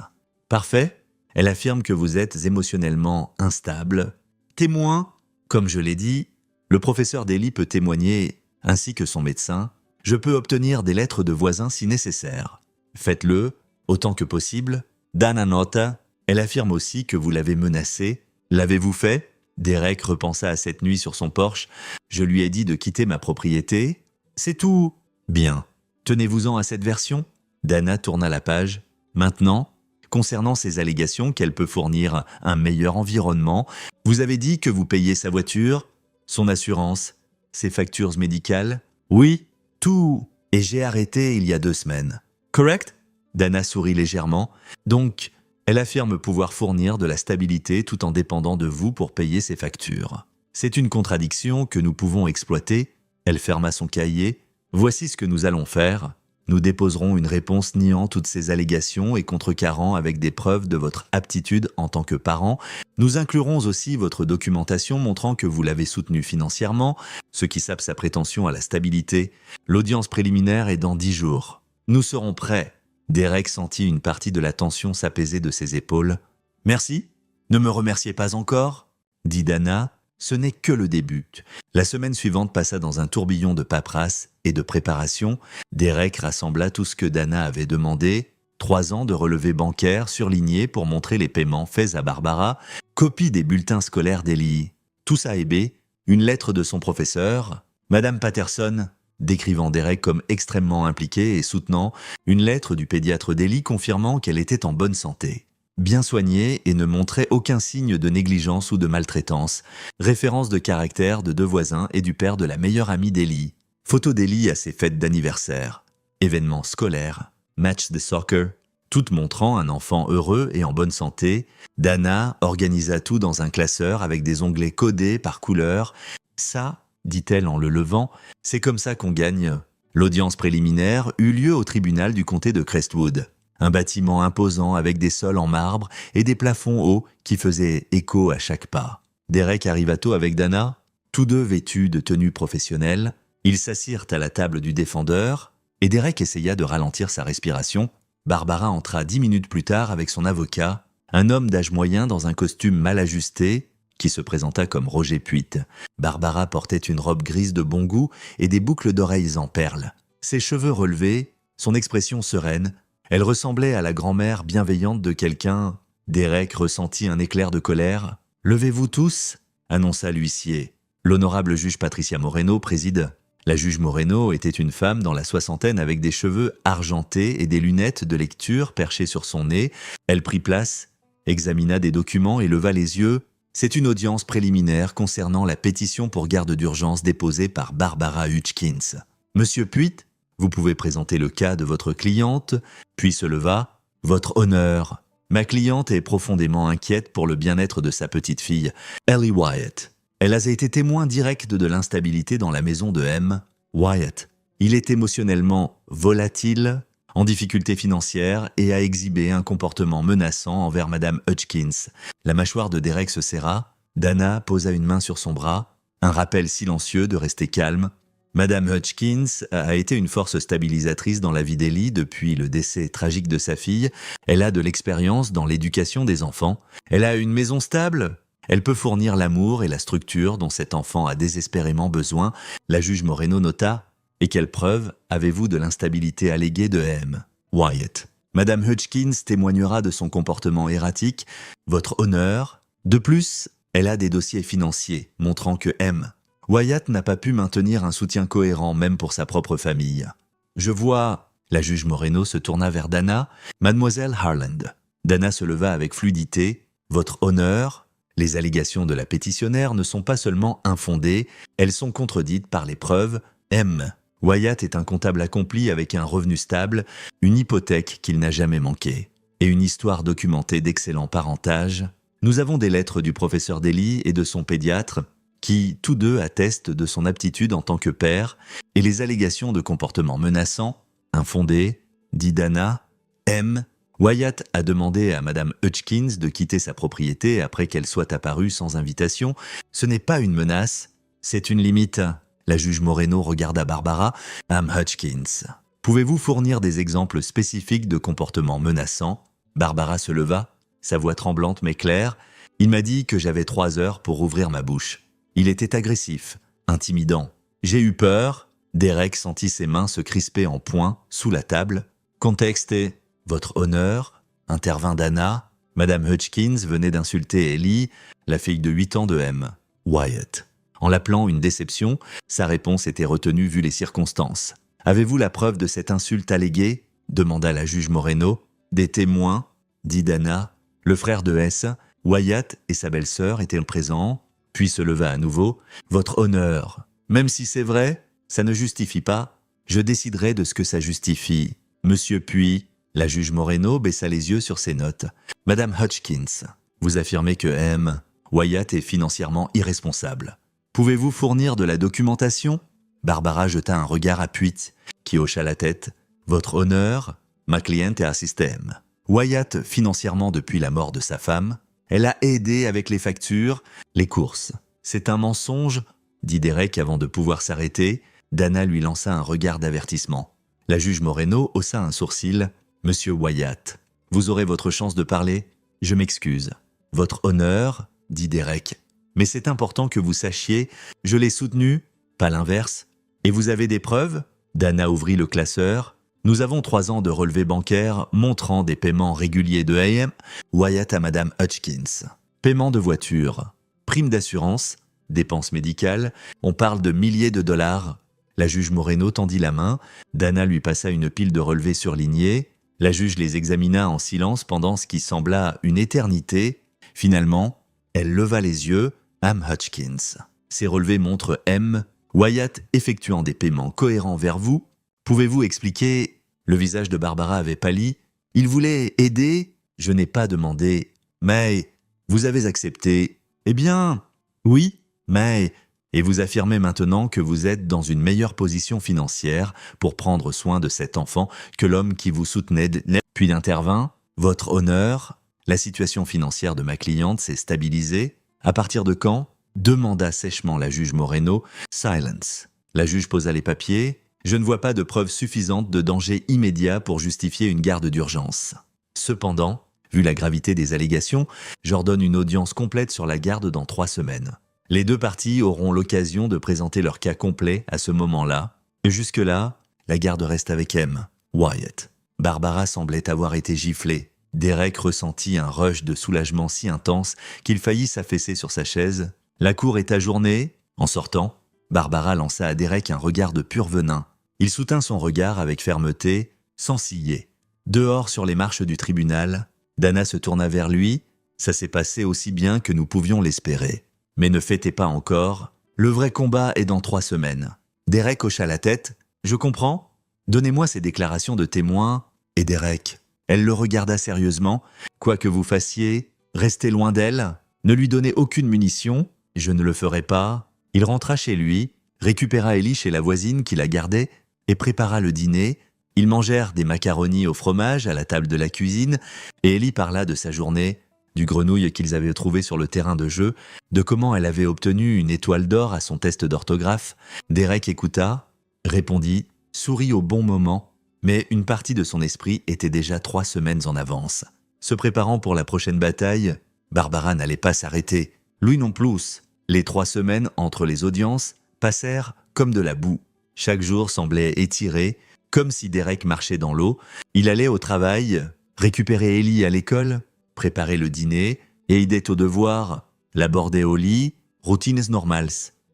Parfait. Elle affirme que vous êtes émotionnellement instable. Témoin, comme je l'ai dit, le professeur d'Ellie peut témoigner ainsi que son médecin. Je peux obtenir des lettres de voisins si nécessaire. Faites-le, autant que possible. Dana nota. Elle affirme aussi que vous l'avez menacée. L'avez-vous fait? Derek repensa à cette nuit sur son porche. Je lui ai dit de quitter ma propriété. C'est tout. Bien. Tenez-vous-en à cette version. Dana tourna la page. Maintenant, concernant ces allégations qu'elle peut fournir un meilleur environnement, vous avez dit que vous payez sa voiture, son assurance, ses factures médicales? Oui, tout. Et j'ai arrêté il y a 2 semaines. Correct? Dana sourit légèrement. Donc, elle affirme pouvoir fournir de la stabilité tout en dépendant de vous pour payer ses factures. C'est une contradiction que nous pouvons exploiter. Elle ferma son cahier. Voici ce que nous allons faire. Nous déposerons une réponse niant toutes ces allégations et contrecarrant avec des preuves de votre aptitude en tant que parent. Nous inclurons aussi votre documentation montrant que vous l'avez soutenu financièrement, ce qui sape sa prétention à la stabilité. L'audience préliminaire est dans 10 jours. Nous serons prêts. Derek sentit une partie de la tension s'apaiser de ses épaules. « Merci. Ne me remerciez pas encore » dit Dana. Ce n'est que le début. La semaine suivante passa dans un tourbillon de paperasse et de préparation. Derek rassembla tout ce que Dana avait demandé. 3 ans de relevés bancaires surlignés pour montrer les paiements faits à Barbara. Copie des bulletins scolaires d'Ellie. Tous A et B. Une lettre de son professeur. Madame Patterson, décrivant Derek comme extrêmement impliqué et soutenant. Une lettre du pédiatre d'Ellie confirmant qu'elle était en bonne santé. bien soigné et ne montrait aucun signe de négligence ou de maltraitance. Référence de caractère de deux voisins et du père de la meilleure amie d'Ellie. Photo d'Ellie à ses fêtes d'anniversaire. Événements scolaires. Match de soccer. Toutes montrant un enfant heureux et en bonne santé. Dana organisa tout dans un classeur avec des onglets codés par couleur. Ça, dit-elle en le levant, c'est comme ça qu'on gagne. L'audience préliminaire eut lieu au tribunal du comté de Crestwood. Un bâtiment imposant avec des sols en marbre et des plafonds hauts qui faisaient écho à chaque pas. Derek arriva tôt avec Dana, tous deux vêtus de tenues professionnelles. Ils s'assirent à la table du défendeur et Derek essaya de ralentir sa respiration. Barbara entra 10 minutes plus tard avec son avocat, un homme d'âge moyen dans un costume mal ajusté, qui se présenta comme Roger Puite. Barbara portait une robe grise de bon goût et des boucles d'oreilles en perles. Ses cheveux relevés, son expression sereine, elle ressemblait à la grand-mère bienveillante de quelqu'un. Derek ressentit un éclair de colère. « Levez-vous tous !» annonça l'huissier. L'honorable juge Patricia Moreno préside. La juge Moreno était une femme dans la soixantaine avec des cheveux argentés et des lunettes de lecture perchées sur son nez. Elle prit place, examina des documents et leva les yeux. C'est une audience préliminaire concernant la pétition pour garde d'urgence déposée par Barbara Hutchkins. Monsieur Puite, vous pouvez présenter le cas de votre cliente, puis se leva. Votre honneur. Ma cliente est profondément inquiète pour le bien-être de sa petite fille, Ellie Wyatt. Elle a été témoin direct de l'instabilité dans la maison de M. Wyatt. Il est émotionnellement volatile, en difficulté financière et a exhibé un comportement menaçant envers Madame Hutchkins. La mâchoire de Derek se serra. Dana posa une main sur son bras. Un rappel silencieux de rester calme. Madame Hutchkins a été une force stabilisatrice dans la vie d'Ellie depuis le décès tragique de sa fille. Elle a de l'expérience dans l'éducation des enfants. Elle a une maison stable. Elle peut fournir l'amour et la structure dont cet enfant a désespérément besoin. La juge Moreno nota. Et quelle preuve avez-vous de l'instabilité alléguée de M. Wyatt? Madame Hutchkins témoignera de son comportement erratique. Votre honneur. De plus, elle a des dossiers financiers montrant que M. Wyatt n'a pas pu maintenir un soutien cohérent même pour sa propre famille. Je vois, la juge Moreno se tourna vers Dana, Mademoiselle Harland. Dana se leva avec fluidité. Votre honneur, les allégations de la pétitionnaire ne sont pas seulement infondées, elles sont contredites par les preuves. M. Wyatt est un comptable accompli avec un revenu stable, une hypothèque qu'il n'a jamais manquée, et une histoire documentée d'excellent parentage. Nous avons des lettres du professeur d'Ellie et de son pédiatre, qui, tous deux, attestent de son aptitude en tant que père, et les allégations de comportement menaçant, infondées, dit Dana. M. Wyatt a demandé à Madame Hutchkins de quitter sa propriété après qu'elle soit apparue sans invitation. Ce n'est pas une menace, c'est une limite. La juge Moreno regarda Barbara. Madame Hutchkins, pouvez-vous fournir des exemples spécifiques de comportements menaçants? Barbara se leva, sa voix tremblante mais claire. Il m'a dit que j'avais 3 heures pour ouvrir ma bouche. Il était agressif, intimidant. J'ai eu peur. Derek sentit ses mains se crisper en poing sous la table. Contexte est « Votre honneur » intervint Dana. Madame Hutchkins venait d'insulter Ellie, la fille de 8 ans de M. Wyatt. En l'appelant une déception, sa réponse était retenue vu les circonstances. « Avez-vous la preuve de cette insulte alléguée » demanda la juge Moreno. « Des témoins » dit Dana. Le frère de S. Wyatt et sa belle-sœur étaient présents, puis se leva à nouveau. « Votre honneur, même si c'est vrai, ça ne justifie pas. Je déciderai de ce que ça justifie. Monsieur puis, la juge Moreno baissa les yeux sur ses notes. Madame Hutchkins, vous affirmez que M. Wyatt est financièrement irresponsable. Pouvez-vous fournir de la documentation ?» Barbara jeta un regard à Puite, qui hocha la tête. « Votre honneur, ma cliente est à système. Wyatt, financièrement depuis la mort de sa femme, elle a aidé avec les factures, les courses. C'est un mensonge ?» dit Derek avant de pouvoir s'arrêter. Dana lui lança un regard d'avertissement. La juge Moreno haussa un sourcil. « Monsieur Wyatt, vous aurez votre chance de parler. Je m'excuse. »« Votre honneur, » dit Derek. « Mais c'est important que vous sachiez, je l'ai soutenu, pas l'inverse. Et vous avez des preuves ?» Dana ouvrit le classeur. « Nous avons 3 ans de relevés bancaires montrant des paiements réguliers de AM. Wyatt à Madame Hutchkins. Paiement de voiture, prime d'assurance, dépenses médicales, on parle de milliers de dollars. » La juge Moreno tendit la main. Dana lui passa une pile de relevés surlignés. La juge les examina en silence pendant ce qui sembla une éternité. Finalement, elle leva les yeux. Am Hutchins. Ces relevés montrent M. Wyatt effectuant des paiements cohérents vers vous. Pouvez-vous expliquer? Le visage de Barbara avait pâli. Il voulait aider. Je n'ai pas demandé. Mais vous avez accepté. Eh bien, oui, mais... Et vous affirmez maintenant que vous êtes dans une meilleure position financière pour prendre soin de cet enfant que l'homme qui vous soutenait. Puis il intervint. Votre honneur, la situation financière de ma cliente s'est stabilisée. À partir de quand? Demanda sèchement la juge Moreno. Silence. La juge posa les papiers. Je ne vois pas de preuves suffisantes de danger immédiat pour justifier une garde d'urgence. Cependant, vu la gravité des allégations, j'ordonne une audience complète sur la garde dans 3 semaines. Les 2 parties auront l'occasion de présenter leur cas complet à ce moment-là. Et jusque-là, la garde reste avec M. Wyatt. Barbara semblait avoir été giflée. Derek ressentit un rush de soulagement si intense qu'il faillit s'affaisser sur sa chaise. La cour est ajournée. En sortant, Barbara lança à Derek un regard de pur venin. Il soutint son regard avec fermeté, sans ciller. Dehors sur les marches du tribunal, Dana se tourna vers lui. Ça s'est passé aussi bien que nous pouvions l'espérer. Mais ne fêtez pas encore. Le vrai combat est dans 3 semaines. Derek hocha la tête. Je comprends. Donnez-moi ces déclarations de témoins. Et Derek, elle le regarda sérieusement. Quoi que vous fassiez, restez loin d'elle. Ne lui donnez aucune munition. Je ne le ferai pas. Il rentra chez lui, récupéra Ellie chez la voisine qui la gardait et prépara le dîner. Ils mangèrent des macaronis au fromage à la table de la cuisine et Ellie parla de sa journée, du grenouille qu'ils avaient trouvé sur le terrain de jeu, de comment elle avait obtenu une étoile d'or à son test d'orthographe. Derek écouta, répondit, sourit au bon moment, mais une partie de son esprit était déjà 3 semaines en avance. Se préparant pour la prochaine bataille, Barbara n'allait pas s'arrêter. Lui non plus. Les 3 semaines entre les audiences passèrent comme de la boue. Chaque jour semblait étiré, comme si Derek marchait dans l'eau. Il allait au travail, récupérer Ellie à l'école, préparer le dîner, aidait aux devoirs, l'aborder au lit, routines normales.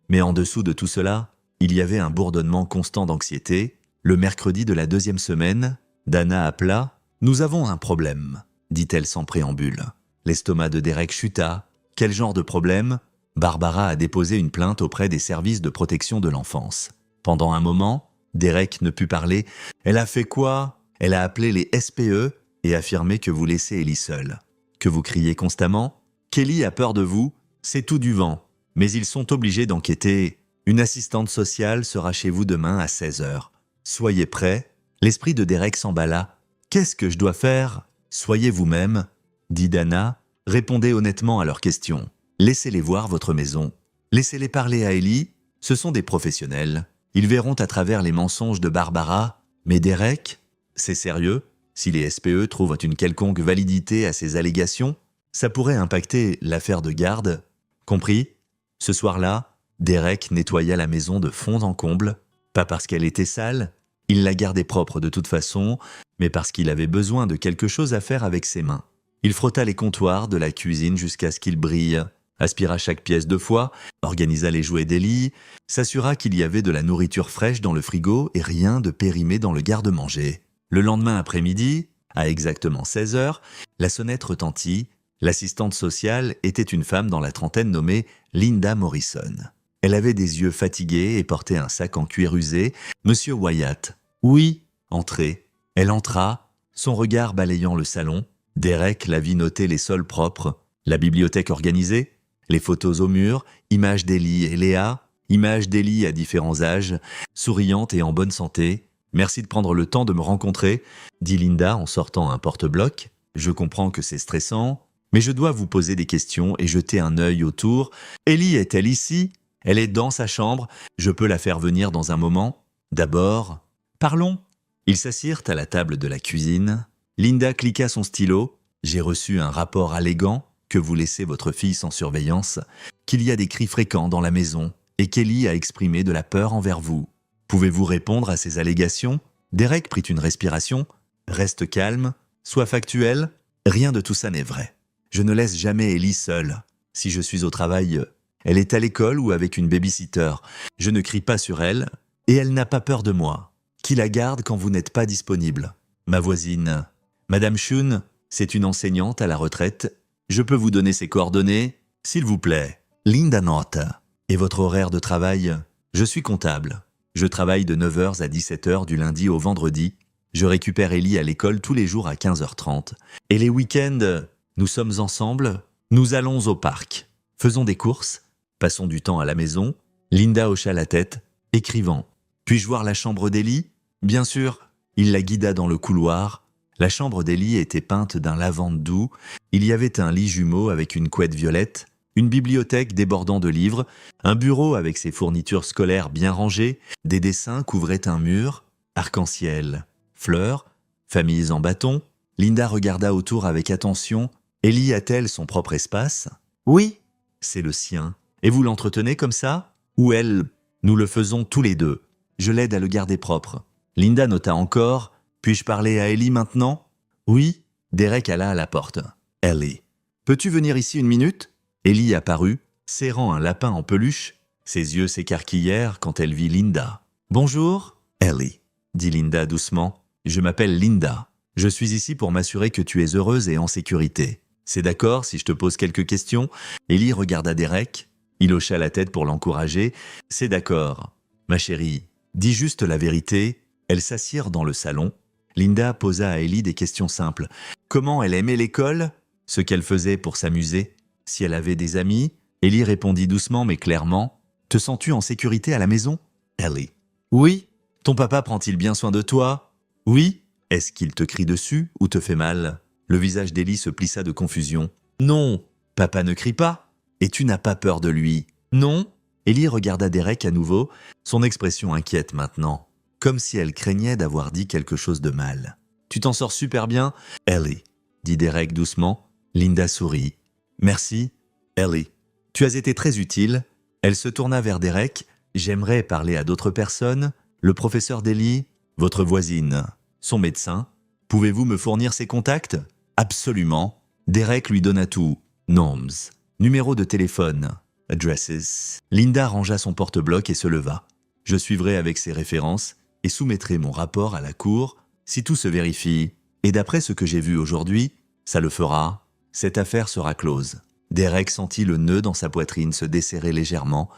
Mais en dessous de tout cela, il y avait un bourdonnement constant d'anxiété. Le mercredi de la 2e semaine, Dana appela. « Nous avons un problème », dit-elle sans préambule. L'estomac de Derek chuta. Quel genre de problème? Barbara a déposé une plainte auprès des services de protection de l'enfance. Pendant un moment, Derek ne put parler. Elle a fait quoi? Elle a appelé les SPE et affirmé que vous laissez Ellie seule. Que vous criez constamment? Kelly a peur de vous? C'est tout du vent. Mais ils sont obligés d'enquêter. Une assistante sociale sera chez vous demain à 16h. Soyez prêts. L'esprit de Derek s'emballa. Qu'est-ce que je dois faire? Soyez vous-même, dit Dana. Répondez honnêtement à leurs questions. Laissez-les voir votre maison. Laissez-les parler à Ellie. Ce sont des professionnels. Ils verront à travers les mensonges de Barbara. Mais Derek, c'est sérieux? Si les SPE trouvent une quelconque validité à ces allégations, ça pourrait impacter l'affaire de garde. Compris? Ce soir-là, Derek nettoya la maison de fond en comble. Pas parce qu'elle était sale, il la gardait propre de toute façon, mais parce qu'il avait besoin de quelque chose à faire avec ses mains. Il frotta les comptoirs de la cuisine jusqu'à ce qu'ils brillent, aspira chaque pièce 2 fois, organisa les jouets d'Ellie, s'assura qu'il y avait de la nourriture fraîche dans le frigo et rien de périmé dans le garde-manger. Le lendemain après-midi, à exactement 16h, la sonnette retentit. L'assistante sociale était une femme dans la trentaine nommée Linda Morrison. Elle avait des yeux fatigués et portait un sac en cuir usé. « Monsieur Wyatt. »« Oui. » Entrez. Elle entra, son regard balayant le salon. Derek la vit noter les sols propres, la bibliothèque organisée, les photos au mur, images d'Ellie et Léa, images d'Ellie à différents âges, souriante et en bonne santé. « Merci de prendre le temps de me rencontrer, » dit Linda en sortant un porte-bloc. « Je comprends que c'est stressant, mais je dois vous poser des questions et jeter un œil autour. Ellie est-elle ici? Elle est dans sa chambre. Je peux la faire venir dans un moment. D'abord, parlons. » Ils s'assirent à la table de la cuisine. Linda cliqua son stylo. « J'ai reçu un rapport allégant que vous laissez votre fille sans surveillance, qu'il y a des cris fréquents dans la maison et qu'Ellie a exprimé de la peur envers vous. Pouvez-vous répondre à ces allégations ?» Derek prit une respiration. « Reste calme, sois factuel. Rien de tout ça n'est vrai. Je ne laisse jamais Ellie seule. Si je suis au travail, elle est à l'école ou avec une babysitter. Je ne crie pas sur elle et elle n'a pas peur de moi. Qui la garde quand vous n'êtes pas disponible? Ma voisine, Madame Shun, c'est une enseignante à la retraite. Je peux vous donner ses coordonnées, s'il vous plaît. Linda note. Et votre horaire de travail? Je suis comptable. Je travaille de 9 heures à 17 heures du lundi au vendredi. Je récupère Ellie à l'école tous les jours à 15h30. Et les week-ends, nous sommes ensemble. Nous allons au parc. Faisons des courses. Passons du temps à la maison. Linda hocha la tête, écrivant. Puis-je voir la chambre d'Ellie? Bien sûr. Il la guida dans le couloir. La chambre d'Ellie était peinte d'un lavande doux. Il y avait un lit jumeau avec une couette violette, une bibliothèque débordant de livres, un bureau avec ses fournitures scolaires bien rangées, des dessins couvraient un mur, arc-en-ciel, fleurs, familles en bâton. Linda regarda autour avec attention. Ellie a-t-elle son propre espace? Oui, c'est le sien. Et vous l'entretenez comme ça? Ou elle? Nous le faisons tous les deux. Je l'aide à le garder propre. Linda nota encore. Puis-je parler à Ellie maintenant? Oui. Derek alla à la porte. Ellie. Peux-tu venir ici une minute? Ellie apparut, serrant un lapin en peluche. Ses yeux s'écarquillèrent quand elle vit Linda. Bonjour, Ellie, dit Linda doucement. Je m'appelle Linda. Je suis ici pour m'assurer que tu es heureuse et en sécurité. C'est d'accord si je te pose quelques questions? Ellie regarda Derek. Il hocha la tête pour l'encourager. C'est d'accord. Ma chérie, dis juste la vérité. Elles s'assirent dans le salon. Linda posa à Ellie des questions simples. Comment elle aimait l'école? Ce qu'elle faisait pour s'amuser? Si elle avait des amis? Ellie répondit doucement mais clairement. Te sens-tu en sécurité à la maison? Ellie. Oui. Ton papa prend-il bien soin de toi? Oui. Est-ce qu'il te crie dessus ou te fait mal? Le visage d'Ellie se plissa de confusion. Non. Papa ne crie pas? Et tu n'as pas peur de lui? Non. Ellie regarda Derek à nouveau, son expression inquiète maintenant, comme si elle craignait d'avoir dit quelque chose de mal. Tu t'en sors super bien, Ellie, dit Derek doucement. Linda sourit. Merci, Ellie. Tu as été très utile. Elle se tourna vers Derek. J'aimerais parler à d'autres personnes. Le professeur d'Ellie, votre voisine, son médecin. Pouvez-vous me fournir ses contacts? Absolument. Derek lui donna tout. Noms, numéro de téléphone, addresses. Linda rangea son porte-bloc et se leva. Je suivrai avec ses références et soumettrai mon rapport à la cour si tout se vérifie. Et d'après ce que j'ai vu aujourd'hui, ça le fera. Cette affaire sera close. Derek sentit le nœud dans sa poitrine se desserrer légèrement.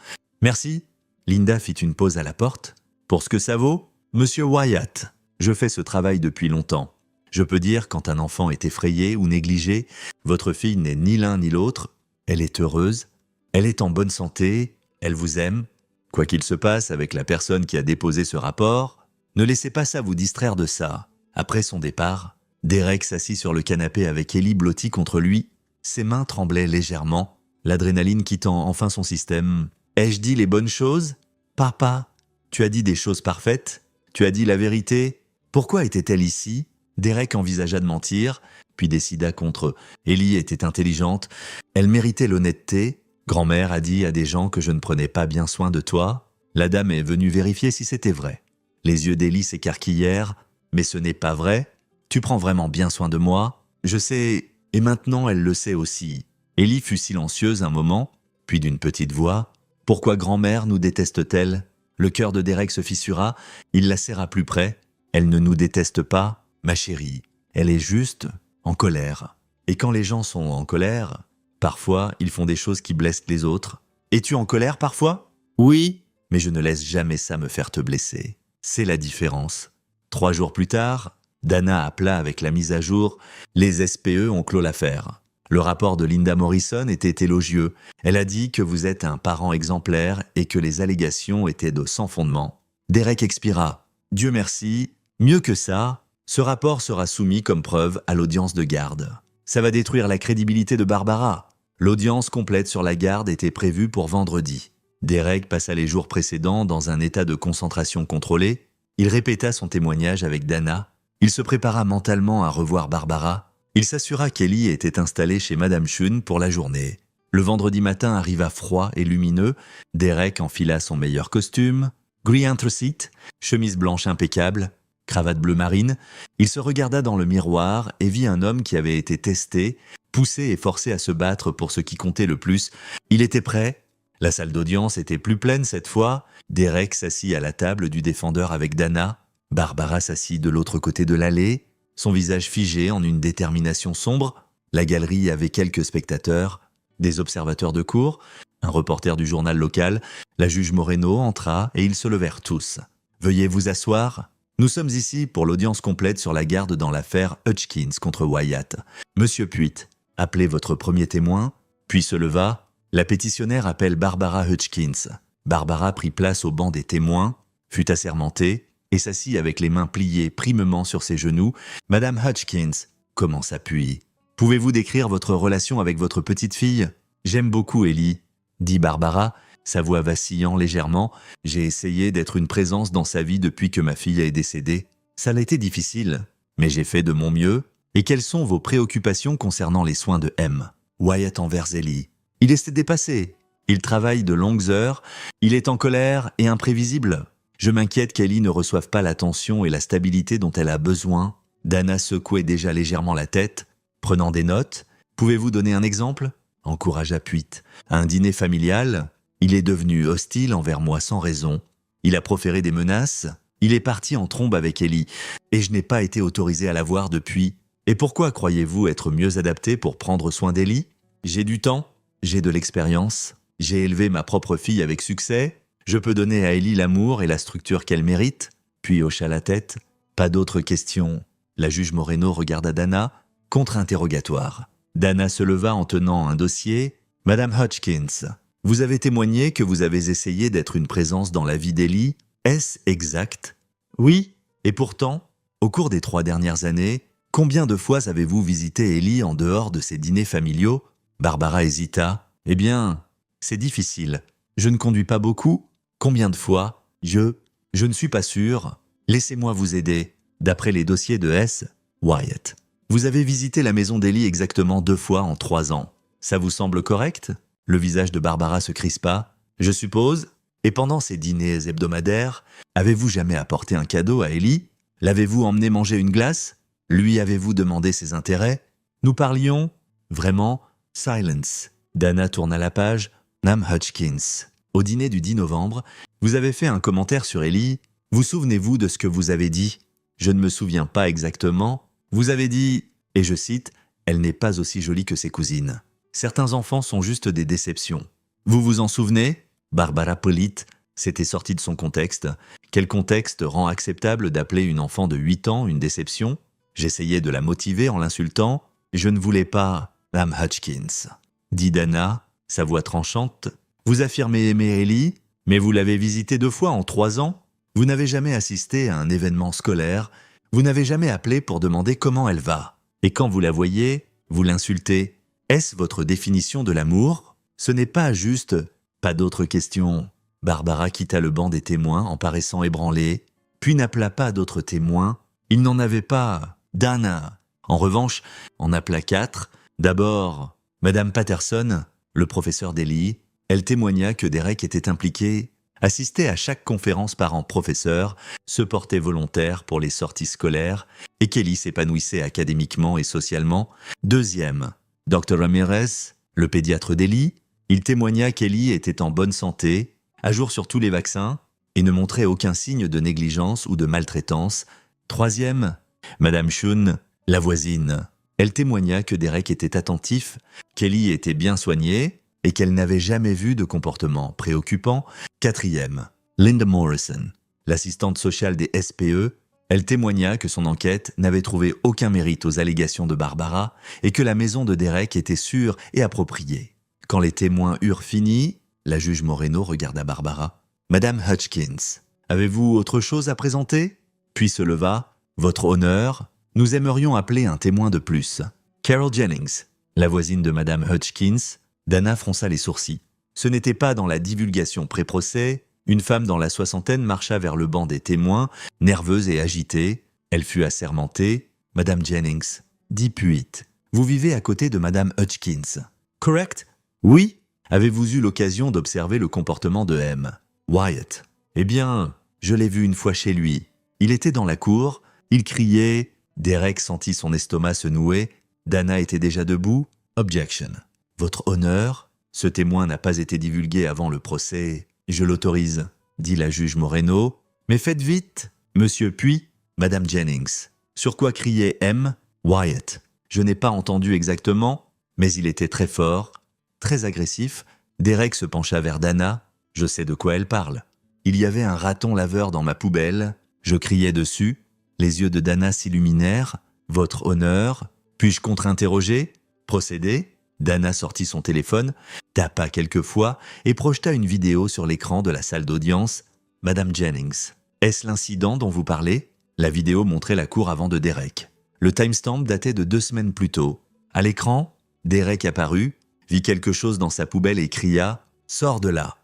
Merci. Linda fit une pause à la porte. Pour ce que ça vaut, Monsieur Wyatt, je fais ce travail depuis longtemps. Je peux dire quand un enfant est effrayé ou négligé, votre fille n'est ni l'un ni l'autre. Elle est heureuse, elle est en bonne santé, elle vous aime. Quoi qu'il se passe avec la personne qui a déposé ce rapport, ne laissez pas ça vous distraire de ça. Après son départ, Derek s'assit sur le canapé avec Ellie blottie contre lui. Ses mains tremblaient légèrement, l'adrénaline quittant enfin son système. Ai-je dit les bonnes choses? Papa, tu as dit des choses parfaites? Tu as dit la vérité? Pourquoi était-elle ici? Derek envisagea de mentir, puis décida contre. Ellie était intelligente, elle méritait l'honnêteté. Grand-mère a dit à des gens que je ne prenais pas bien soin de toi. La dame est venue vérifier si c'était vrai. Les yeux d'Ellie s'écarquillèrent. Mais ce n'est pas vrai. Tu prends vraiment bien soin de moi. Je sais, et maintenant elle le sait aussi. Ellie fut silencieuse un moment, puis d'une petite voix. Pourquoi grand-mère nous déteste-t-elle? Le cœur de Derek se fissura, il la serra plus près. Elle ne nous déteste pas, ma chérie. Elle est juste en colère. Et quand les gens sont en colère, parfois ils font des choses qui blessent les autres. Es-tu en colère parfois? Oui, mais je ne laisse jamais ça me faire te blesser. C'est la différence. 3 jours plus tard, Dana appela avec la mise à jour. Les SPE ont clos l'affaire. Le rapport de Linda Morrison était élogieux. Elle a dit que vous êtes un parent exemplaire et que les allégations étaient de sans fondement. Derek expira. Dieu merci. Mieux que ça, ce rapport sera soumis comme preuve à l'audience de garde. Ça va détruire la crédibilité de Barbara. L'audience complète sur la garde était prévue pour vendredi. Derek passa les jours précédents dans un état de concentration contrôlée. Il répéta son témoignage avec Dana. Il se prépara mentalement à revoir Barbara. Il s'assura qu'Ellie était installée chez Madame Shun pour la journée. Le vendredi matin arriva froid et lumineux. Derek enfila son meilleur costume, gris anthracite, chemise blanche impeccable, cravate bleu marine. Il se regarda dans le miroir et vit un homme qui avait été testé, poussé et forcé à se battre pour ce qui comptait le plus. Il était prêt. La salle d'audience était plus pleine cette fois. Derek s'assit à la table du défendeur avec Dana. Barbara s'assit de l'autre côté de l'allée. son visage figé en une détermination sombre. La galerie avait quelques spectateurs, des observateurs de cour, un reporter du journal local. La juge Moreno entra et ils se levèrent tous. « Veuillez vous asseoir. Nous sommes ici pour l'audience complète sur la garde dans l'affaire Hutchkins contre Wyatt. Monsieur Puitt, appelez votre premier témoin. » Puis se leva. La pétitionnaire appelle Barbara Hutchkins. Barbara prit place au banc des témoins, fut assermentée et s'assit avec les mains pliées primement sur ses genoux. « Madame Hutchkins, commença puis. Pouvez-vous décrire votre relation avec votre petite fille ? J'aime beaucoup Ellie, dit Barbara, sa voix vacillant légèrement. J'ai essayé d'être une présence dans sa vie depuis que ma fille est décédée. Ça a été difficile, mais j'ai fait de mon mieux. Et quelles sont vos préoccupations concernant les soins de M ? Wyatt envers Ellie. Il s'est dépassé. Il travaille de longues heures. Il est en colère et imprévisible. Je m'inquiète qu'Ellie ne reçoive pas l'attention et la stabilité dont elle a besoin. Dana secouait déjà légèrement la tête, prenant des notes. Pouvez-vous donner un exemple ? Encouragea Puitt. À un dîner familial, il est devenu hostile envers moi sans raison. Il a proféré des menaces. Il est parti en trombe avec Ellie. Et je n'ai pas été autorisé à la voir depuis. Et pourquoi croyez-vous être mieux adapté pour prendre soin d'Ellie ? J'ai du temps, j'ai de l'expérience, j'ai élevé ma propre fille avec succès. Je peux donner à Ellie l'amour et la structure qu'elle mérite. Puis hocha la tête. Pas d'autres questions. La juge Moreno regarda Dana, contre-interrogatoire. Dana se leva en tenant un dossier. « Madame Hutchkins, vous avez témoigné que vous avez essayé d'être une présence dans la vie d'Ellie. Est-ce exact ? » ?»« Oui. Et pourtant, au cours des 3 dernières années, combien de fois avez-vous visité Ellie en dehors de ces dîners familiaux ?» Barbara hésita. « Eh bien, c'est difficile. Je ne conduis pas beaucoup. Combien de fois ? Je ne suis pas sûr. Laissez-moi vous aider. D'après les dossiers de S. Wyatt. Vous avez visité la maison d'Ellie exactement 2 fois en 3 ans. Ça vous semble correct ? » Le visage de Barbara se crispa. « Je suppose. Et pendant ces dîners hebdomadaires, avez-vous jamais apporté un cadeau à Ellie ? L'avez-vous emmené manger une glace ? Lui avez-vous demandé ses intérêts ? Nous parlions. Vraiment. Silence. » Dana tourna la page. « Madame Hutchkins. Au dîner du 10 novembre, vous avez fait un commentaire sur Ellie. Vous souvenez-vous de ce que vous avez dit ? Je ne me souviens pas exactement. Vous avez dit, et je cite, « Elle n'est pas aussi jolie que ses cousines. Certains enfants sont juste des déceptions. » Vous vous en souvenez ? Barbara Puitt s'était sortie de son contexte. Quel contexte rend acceptable d'appeler une enfant de 8 ans une déception ? J'essayais de la motiver en l'insultant. Je ne voulais pas, Madame Hutchkins, dit Dana, sa voix tranchante. Vous affirmez aimer Ellie, mais vous l'avez visitée 2 fois en 3 ans. Vous n'avez jamais assisté à un événement scolaire. Vous n'avez jamais appelé pour demander comment elle va. Et quand vous la voyez, vous l'insultez. Est-ce votre définition de l'amour ? Ce n'est pas juste. Pas d'autres questions. Barbara quitta le banc des témoins en paraissant ébranlée, puis n'appela pas d'autres témoins. Il n'en avait pas. Dana, en revanche, en appela 4. D'abord, Madame Patterson, le professeur d'Ellie. Elle témoigna que Derek était impliqué, assistait à chaque conférence parent-professeur, se portait volontaire pour les sorties scolaires et qu'Ellie s'épanouissait académiquement et socialement. Deuxième, Dr. Ramirez, le pédiatre d'Ellie. Il témoigna qu'Ellie était en bonne santé, à jour sur tous les vaccins et ne montrait aucun signe de négligence ou de maltraitance. Troisième, Madame Shun, la voisine. Elle témoigna que Derek était attentif, qu'Ellie était bien soignée et qu'elle n'avait jamais vu de comportement préoccupant. Quatrième, Linda Morrison, l'assistante sociale des SPE. Elle témoigna que son enquête n'avait trouvé aucun mérite aux allégations de Barbara et que la maison de Derek était sûre et appropriée. Quand les témoins eurent fini, la juge Moreno regarda Barbara. « Madame Hutchkins, avez-vous autre chose à présenter ?» Puis se leva. « Votre honneur, nous aimerions appeler un témoin de plus. Carol Jennings, la voisine de Madame Hutchkins. » Dana fronça les sourcils. Ce n'était pas dans la divulgation pré-procès. Une femme dans la 60aine marcha vers le banc des témoins, nerveuse et agitée. Elle fut assermentée. « Madame Jennings, dit Puitt, vous vivez à côté de Madame Hutchkins. Correct ? » Oui. Avez-vous eu l'occasion d'observer le comportement de M. Wyatt? Eh bien, je l'ai vu une fois chez lui. Il était dans la cour, il criait, Derek sentit son estomac se nouer, Dana était déjà debout. Objection. Votre honneur, ce témoin n'a pas été divulgué avant le procès. Je l'autorise, dit la juge Moreno. Mais faites vite, monsieur Puitt, Madame Jennings. Sur quoi criait M. Wyatt. Je n'ai pas entendu exactement, mais il était très fort, très agressif. Derek se pencha vers Dana. Je sais de quoi elle parle. Il y avait un raton laveur dans ma poubelle. Je criais dessus. Les yeux de Dana s'illuminèrent. Votre honneur. Puis-je contre-interroger? Procéder? Dana sortit son téléphone, tapa quelques fois et projeta une vidéo sur l'écran de la salle d'audience. Madame Jennings. Est-ce l'incident dont vous parlez? La vidéo montrait la cour avant de Derek. Le timestamp datait de 2 semaines plus tôt. À l'écran, Derek apparut, vit quelque chose dans sa poubelle et cria « Sors de là !»«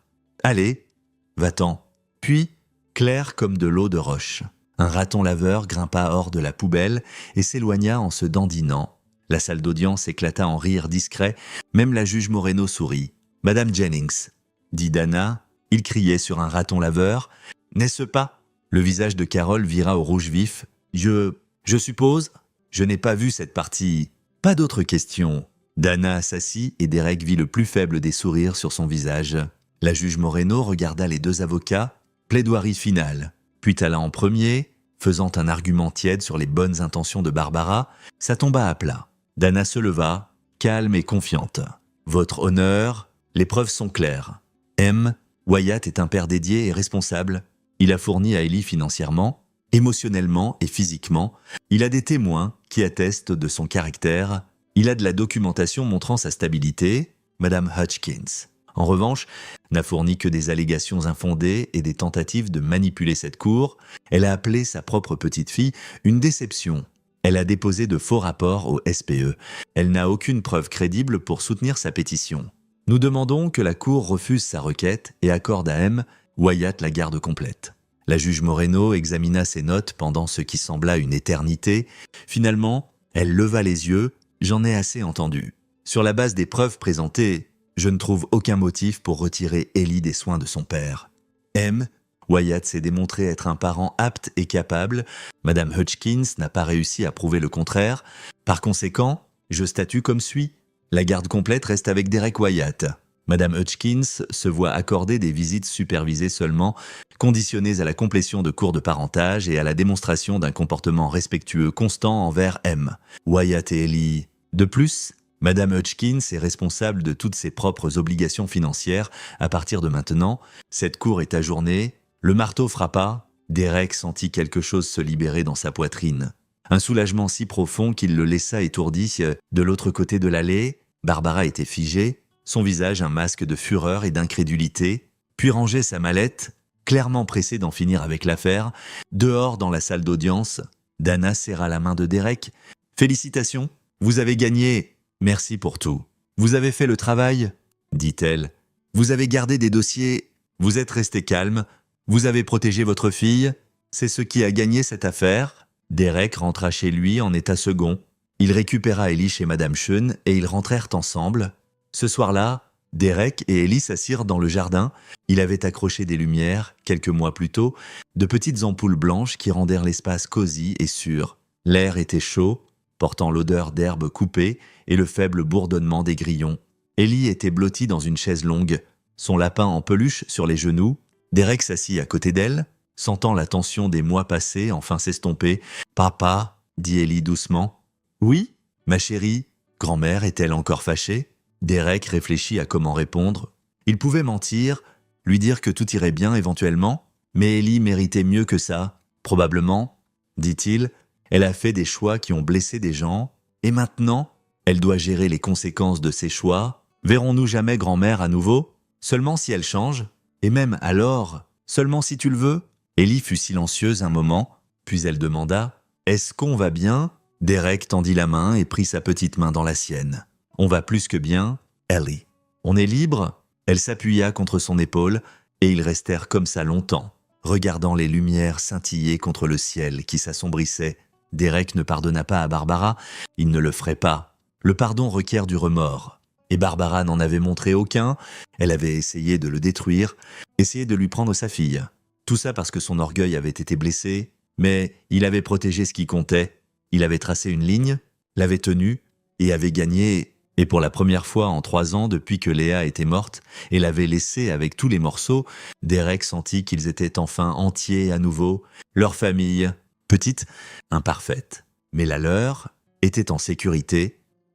Allez, va-t'en !» Puis, clair comme de l'eau de roche, un raton laveur grimpa hors de la poubelle et s'éloigna en se dandinant. La salle d'audience éclata en rire discret, même la juge Moreno sourit. « Madame Jennings !» dit Dana. Il criait sur un raton laveur. « N'est-ce pas ?» Le visage de Carole vira au rouge vif. « Je suppose ? Je n'ai pas vu cette partie. » Pas d'autres questions. Dana s'assit et Derek vit le plus faible des sourires sur son visage. La juge Moreno regarda les 2 avocats. Plaidoirie finale. Puis alla en premier, faisant un argument tiède sur les bonnes intentions de Barbara. Ça tomba à plat. Dana se leva, calme et confiante. « Votre honneur, les preuves sont claires. M. Wyatt est un père dédié et responsable. Il a fourni à Ellie financièrement, émotionnellement et physiquement. Il a des témoins qui attestent de son caractère. Il a de la documentation montrant sa stabilité. Madame Hutchkins, en revanche, n'a fourni que des allégations infondées et des tentatives de manipuler cette cour. Elle a appelé sa propre petite-fille une déception. Elle a déposé de faux rapports au SPE. Elle n'a aucune preuve crédible pour soutenir sa pétition. Nous demandons que la cour refuse sa requête et accorde à M. Wyatt la garde complète. » La juge Moreno examina ses notes pendant ce qui sembla une éternité. Finalement, elle leva les yeux. « J'en ai assez entendu. Sur la base des preuves présentées, je ne trouve aucun motif pour retirer Ellie des soins de son père. M. Wyatt s'est démontré être un parent apte et capable. Madame Hutchkins n'a pas réussi à prouver le contraire. Par conséquent, je statue comme suit. La garde complète reste avec Derek Wyatt. Madame Hutchkins se voit accorder des visites supervisées seulement, conditionnées à la complétion de cours de parentage et à la démonstration d'un comportement respectueux constant envers M. Wyatt et Ellie. De plus, Madame Hutchkins est responsable de toutes ses propres obligations financières. À partir de maintenant, cette cour est ajournée. Le marteau frappa. Derek sentit quelque chose se libérer dans sa poitrine. Un soulagement si profond qu'il le laissa étourdi. De l'autre côté de l'allée, Barbara était figée, son visage un masque de fureur et d'incrédulité, puis rangeait sa mallette, clairement pressée d'en finir avec l'affaire. Dehors, dans la salle d'audience, Dana serra la main de Derek. « Félicitations, vous avez gagné. Merci pour tout. Vous avez fait le travail, dit-elle. Vous avez gardé des dossiers, vous êtes resté calme, vous avez protégé votre fille. C'est ce qui a gagné cette affaire. » Derek rentra chez lui en état second. Il récupéra Ellie chez Madame Schoen et ils rentrèrent ensemble. Ce soir-là, Derek et Ellie s'assirent dans le jardin. Il avait accroché des lumières, quelques mois plus tôt, de petites ampoules blanches qui rendèrent l'espace cosy et sûr. L'air était chaud, portant l'odeur d'herbe coupée et le faible bourdonnement des grillons. Ellie était blottie dans une chaise longue, son lapin en peluche sur les genoux. Derek s'assit à côté d'elle, sentant la tension des mois passés enfin s'estomper. « Papa » dit Ellie doucement. « Oui, ma chérie. Grand-mère est-elle encore fâchée ?» Derek réfléchit à comment répondre. Il pouvait mentir, lui dire que tout irait bien éventuellement, mais Ellie méritait mieux que ça. Probablement, dit-il, elle a fait des choix qui ont blessé des gens, et maintenant, elle doit gérer les conséquences de ses choix. Verrons-nous jamais grand-mère à nouveau? Seulement si elle change? Et même alors, seulement si tu le veux? Ellie fut silencieuse un moment, puis elle demanda « Est-ce qu'on va bien ?» Derek tendit la main et prit sa petite main dans la sienne. « On va plus que bien, Ellie. On est libre ?» Elle s'appuya contre son épaule et ils restèrent comme ça longtemps, regardant les lumières scintiller contre le ciel qui s'assombrissait. Derek ne pardonna pas à Barbara, il ne le ferait pas. Le pardon requiert du remords. Et Barbara n'en avait montré aucun, elle avait essayé de le détruire, essayé de lui prendre sa fille. Tout ça parce que son orgueil avait été blessé, mais il avait protégé ce qui comptait. Il avait tracé une ligne, l'avait tenue et avait gagné. Et pour la première fois en 3 ans depuis que Léa était morte et l'avait laissée avec tous les morceaux, Derek sentit qu'ils étaient enfin entiers à nouveau, leur famille, Petite, imparfaite, mais la leur était en sécurité